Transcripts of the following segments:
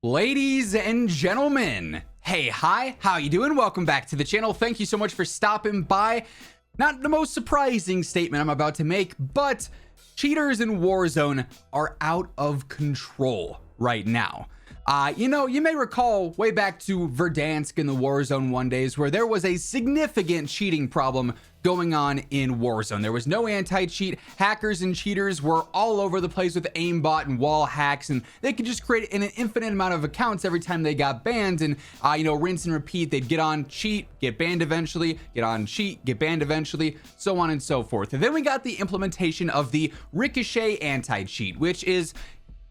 Ladies and gentlemen, hey, hi, how you doing? Welcome back to the channel. Thank you so much for stopping by. Not the most surprising statement I'm about to make, but cheaters in Warzone are out of control right now. You may recall way back to Verdansk in the Warzone 1 days where there was a significant cheating problem going on in Warzone. There was no anti-cheat. Hackers and cheaters were all over the place with aimbot and wall hacks, and they could just create an infinite amount of accounts every time they got banned, and rinse and repeat. They'd get on, cheat, get banned eventually, get on, cheat, get banned eventually, so on and so forth. And then we got the implementation of the Ricochet Anti Cheat, which is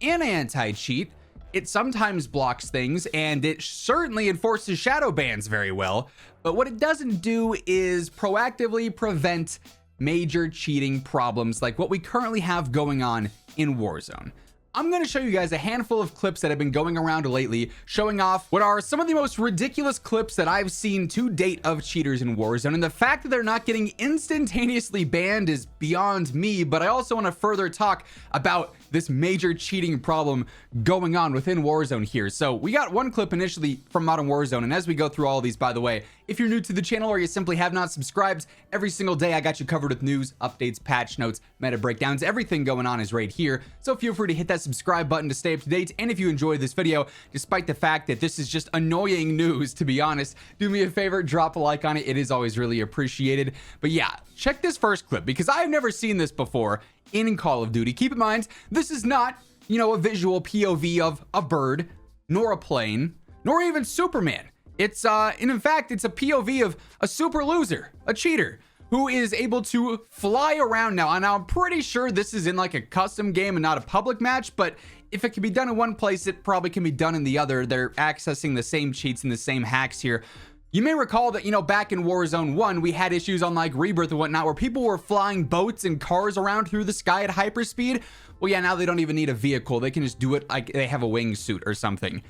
an anti-cheat. It sometimes blocks things, and it certainly enforces shadow bans very well. But what it doesn't do is proactively prevent major cheating problems like what we currently have going on in Warzone. I'm going to show you guys a handful of clips that have been going around lately, showing off what are some of the most ridiculous clips that I've seen to date of cheaters in Warzone. And the fact that they're not getting instantaneously banned is beyond me, but I also want to further talk about this major cheating problem going on within Warzone here. So we got one clip initially from Modern Warzone, and as we go through all of these, by the way, if you're new to the channel or you simply have not subscribed, every single day I got you covered with news, updates, patch notes, meta breakdowns. Everything going on is right here, so feel free to hit that subscribe button to stay up to date. And if you enjoyed this video, despite the fact that this is just annoying news, to be honest, do me a favor, drop a like on it. It is always really appreciated. But yeah, check this first clip, because I've never seen this before in Call of Duty. Keep in mind, this is not, a visual POV of a bird, nor a plane, nor even Superman. It's and in fact, it's a POV of a super loser, a cheater, who is able to fly around now. And I'm pretty sure this is in like a custom game and not a public match, but if it can be done in one place, it probably can be done in the other. They're accessing the same cheats and the same hacks here. You may recall that, back in Warzone 1, we had issues on like Rebirth and whatnot where people were flying boats and cars around through the sky at hyperspeed. Well, yeah, now they don't even need a vehicle. They can just do it like they have a wingsuit or something.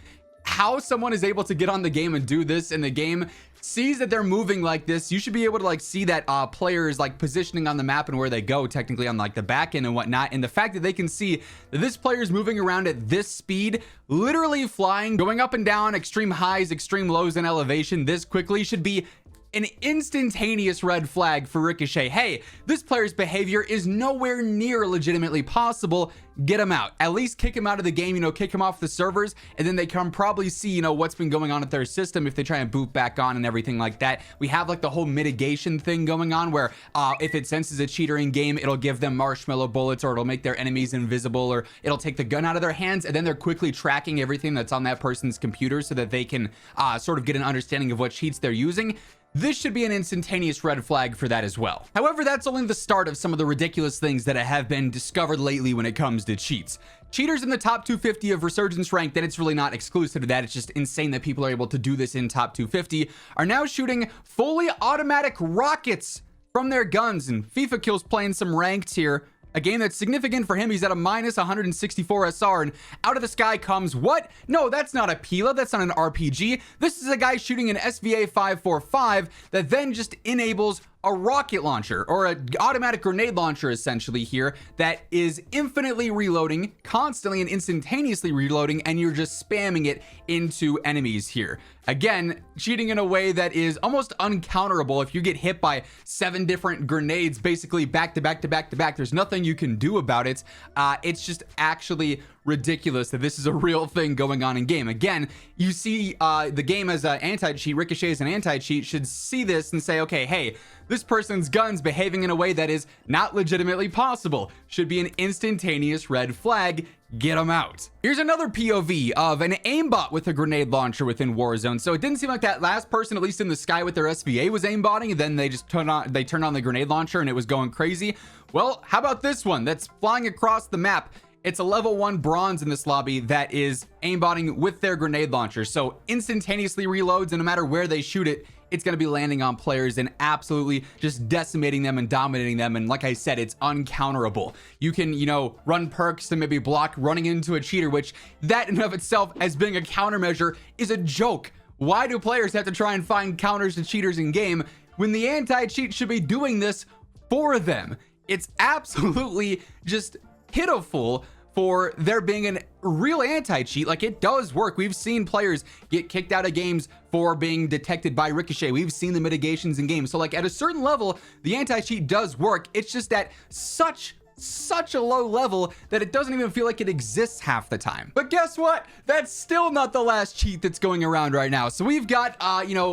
How someone is able to get on the game and do this, and the game sees that they're moving like this, you should be able to like see that players like positioning on the map and where they go technically on like the back end and whatnot. And the fact that they can see that this player is moving around at this speed, literally flying, going up and down, extreme highs, extreme lows in elevation this quickly, should be an instantaneous red flag for Ricochet. Hey, this player's behavior is nowhere near legitimately possible. Get him out. At least kick him out of the game, kick him off the servers, and then they can probably see, what's been going on with their system if they try and boot back on and everything like that. We have like the whole mitigation thing going on where if it senses a cheater in game, it'll give them marshmallow bullets, or it'll make their enemies invisible, or it'll take the gun out of their hands, and then they're quickly tracking everything that's on that person's computer so that they can sort of get an understanding of what cheats they're using. This should be an instantaneous red flag for that as well. However, that's only the start of some of the ridiculous things that have been discovered lately when it comes to cheats. Cheaters in the top 250 of Resurgence ranked, and it's really not exclusive to that, it's just insane that people are able to do this in top 250, are now shooting fully automatic rockets from their guns. And FIFA Kill's playing some ranked here, a game that's significant for him. He's at a minus 164 SR, and out of the sky comes what? No, that's not a Pila. That's not an RPG. This is a guy shooting an SVA 545 that then just enables a rocket launcher, or an automatic grenade launcher essentially here, that is infinitely reloading, constantly and instantaneously reloading, and you're just spamming it into enemies here. Again, cheating in a way that is almost uncounterable. If you get hit by 7 different grenades basically back to back to back to back, there's nothing you can do about it. It's just actually ridiculous that this is a real thing going on in game. Again, you see the game as an anti-cheat, Ricochet as an anti-cheat, should see this and say, okay, hey, this person's gun's behaving in a way that is not legitimately possible. Should be an instantaneous red flag. Get them out. Here's another POV of an aimbot with a grenade launcher within Warzone. So it didn't seem like that last person, at least in the sky with their SVA, was aimbotting, and then they just turned on the grenade launcher and it was going crazy. Well, how about this one that's flying across the map? It's a level 1 bronze in this lobby that is aimbotting with their grenade launcher. So instantaneously reloads, and no matter where they shoot it, it's going to be landing on players and absolutely just decimating them and dominating them. And like I said, it's uncounterable. You can, run perks to maybe block running into a cheater, which that in and of itself as being a countermeasure is a joke. Why do players have to try and find counters to cheaters in game when the anti-cheat should be doing this for them? It's absolutely just pitiful for there being a real anti-cheat. Like, it does work. We've seen players get kicked out of games for being detected by Ricochet. We've seen the mitigations in games. So like, at a certain level, the anti-cheat does work. It's just at such a low level that it doesn't even feel like it exists half the time. But guess what? That's still not the last cheat that's going around right now. So we've got,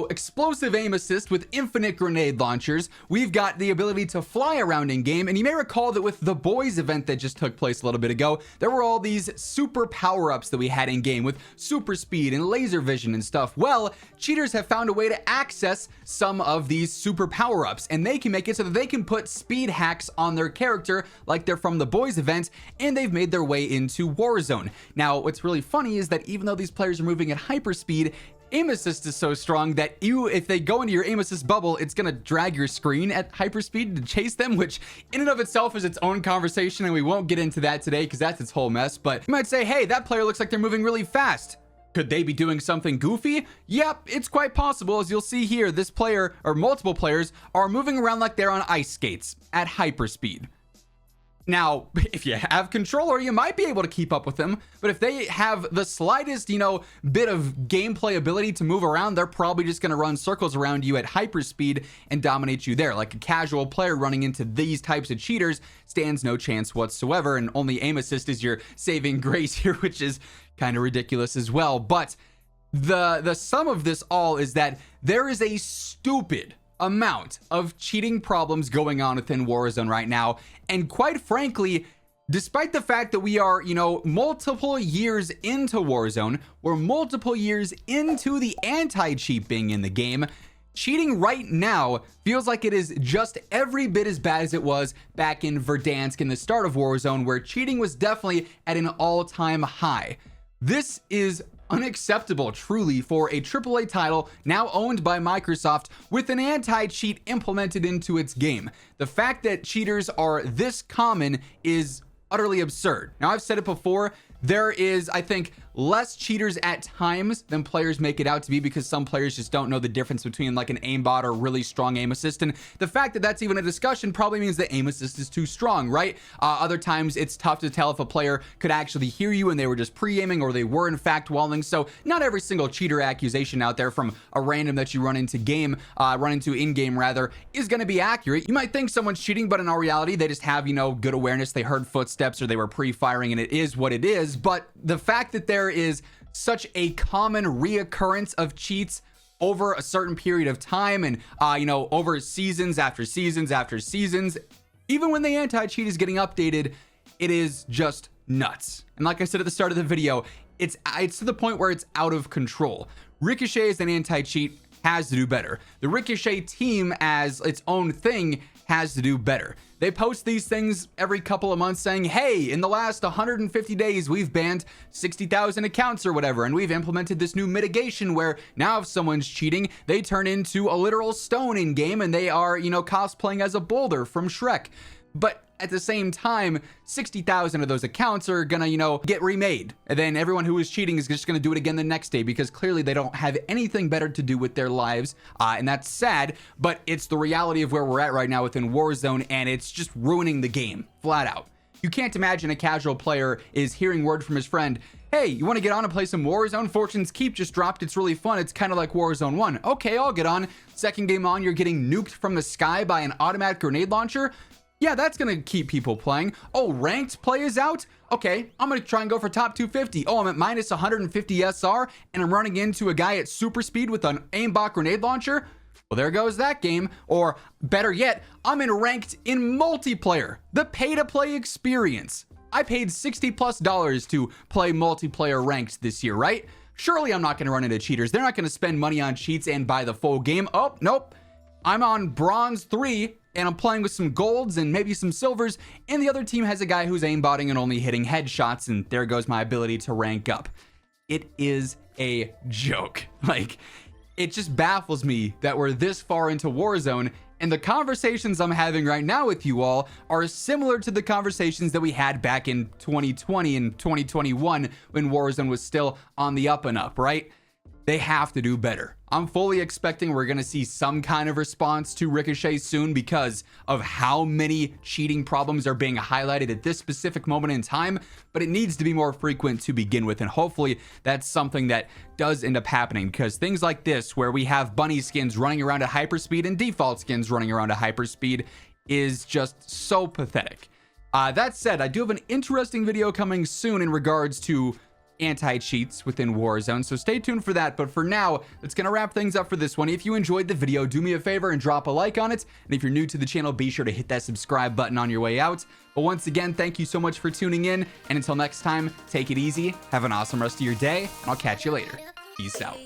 explosive aim assist with infinite grenade launchers. We've got the ability to fly around in game. And you may recall that with the boys event that just took place a little bit ago, there were all these super power-ups that we had in game with super speed and laser vision and stuff. Well, cheaters have found a way to access some of these super power-ups, and they can make it so that they can put speed hacks on their character like they're from the boys event, and they've made their way into Warzone. Now, what's really funny is that even though these players are moving at hyperspeed, aim assist is so strong that if they go into your aim assist bubble, it's gonna drag your screen at hyperspeed to chase them, which in and of itself is its own conversation, and we won't get into that today because that's its whole mess. But you might say, hey, that player looks like they're moving really fast. Could they be doing something goofy? Yep, it's quite possible. As you'll see here, this player, or multiple players, are moving around like they're on ice skates at hyperspeed. Now, if you have controller, you might be able to keep up with them, but if they have the slightest, bit of gameplay ability to move around, they're probably just going to run circles around you at hyperspeed and dominate you there. Like, a casual player running into these types of cheaters stands no chance whatsoever, and only aim assist is your saving grace here, which is kind of ridiculous as well. But the sum of this all is that there is a stupid amount of cheating problems going on within Warzone right now. And quite frankly, despite the fact that we are, multiple years into Warzone, we're multiple years into the anti-cheat being in the game, cheating right now feels like it is just every bit as bad as it was back in Verdansk in the start of Warzone, where cheating was definitely at an all-time high. This is unacceptable, truly, for a AAA title now owned by Microsoft with an anti-cheat implemented into its game. The fact that cheaters are this common is utterly absurd. Now, I've said it before, there is, I think, less cheaters at times than players make it out to be, because some players just don't know the difference between like an aimbot or really strong aim assist. And the fact that that's even a discussion probably means that aim assist is too strong, right? Other times it's tough to tell if a player could actually hear you and they were just pre-aiming, or they were in fact walling. So not every single cheater accusation out there from a random that you run into in-game rather, is going to be accurate. You might think someone's cheating, but in all reality, they just have, good awareness. They heard footsteps or they were pre-firing, and it is what it is. But the fact that there is such a common reoccurrence of cheats over a certain period of time, and over seasons after seasons after seasons, even when the anti-cheat is getting updated, it is just nuts. And like I said at the start of the video, it's to the point where it's out of control. Ricochet as an anti-cheat has to do better. The Ricochet team as its own thing has to do better. They post these things every couple of months saying, hey, in the last 150 days, we've banned 60,000 accounts or whatever, and we've implemented this new mitigation where now if someone's cheating, they turn into a literal stone in game and they are, cosplaying as a boulder from Shrek. But at the same time, 60,000 of those accounts are gonna, get remade. And then everyone who is cheating is just gonna do it again the next day, because clearly they don't have anything better to do with their lives. And that's sad, but it's the reality of where we're at right now within Warzone, and it's just ruining the game, flat out. You can't imagine a casual player is hearing word from his friend, hey, you want to get on and play some Warzone? Fortune's Keep just dropped. It's really fun. It's kind of like Warzone 1. Okay, I'll get on. Second game on, you're getting nuked from the sky by an automatic grenade launcher. Yeah, that's going to keep people playing. Oh, ranked play is out? Okay, I'm going to try and go for top 250. Oh, I'm at minus 150 SR, and I'm running into a guy at super speed with an aimbot grenade launcher. Well, there goes that game. Or better yet, I'm in ranked in multiplayer, the pay-to-play experience. I paid $60+ to play multiplayer ranked this year, right? Surely I'm not going to run into cheaters. They're not going to spend money on cheats and buy the full game. Oh, nope. I'm on bronze 3, and I'm playing with some golds and maybe some silvers, and the other team has a guy who's aimbotting and only hitting headshots, and there goes my ability to rank up. It is a joke. Like, it just baffles me that we're this far into Warzone, and the conversations I'm having right now with you all are similar to the conversations that we had back in 2020 and 2021 when Warzone was still on the up and up, right? They have to do better. I'm fully expecting we're going to see some kind of response to Ricochet soon because of how many cheating problems are being highlighted at this specific moment in time, but it needs to be more frequent to begin with, and hopefully that's something that does end up happening, because things like this, where we have bunny skins running around at hyperspeed and default skins running around at hyperspeed, is just so pathetic. That said, I do have an interesting video coming soon in regards to anti-cheats within Warzone, so stay tuned for that. But for now, that's gonna wrap things up for this one. If you enjoyed the video, do me a favor and drop a like on it, and if you're new to the channel, be sure to hit that subscribe button on your way out. But once again, thank you so much for tuning in, and until next time, take it easy, have an awesome rest of your day, and I'll catch you later. Peace out.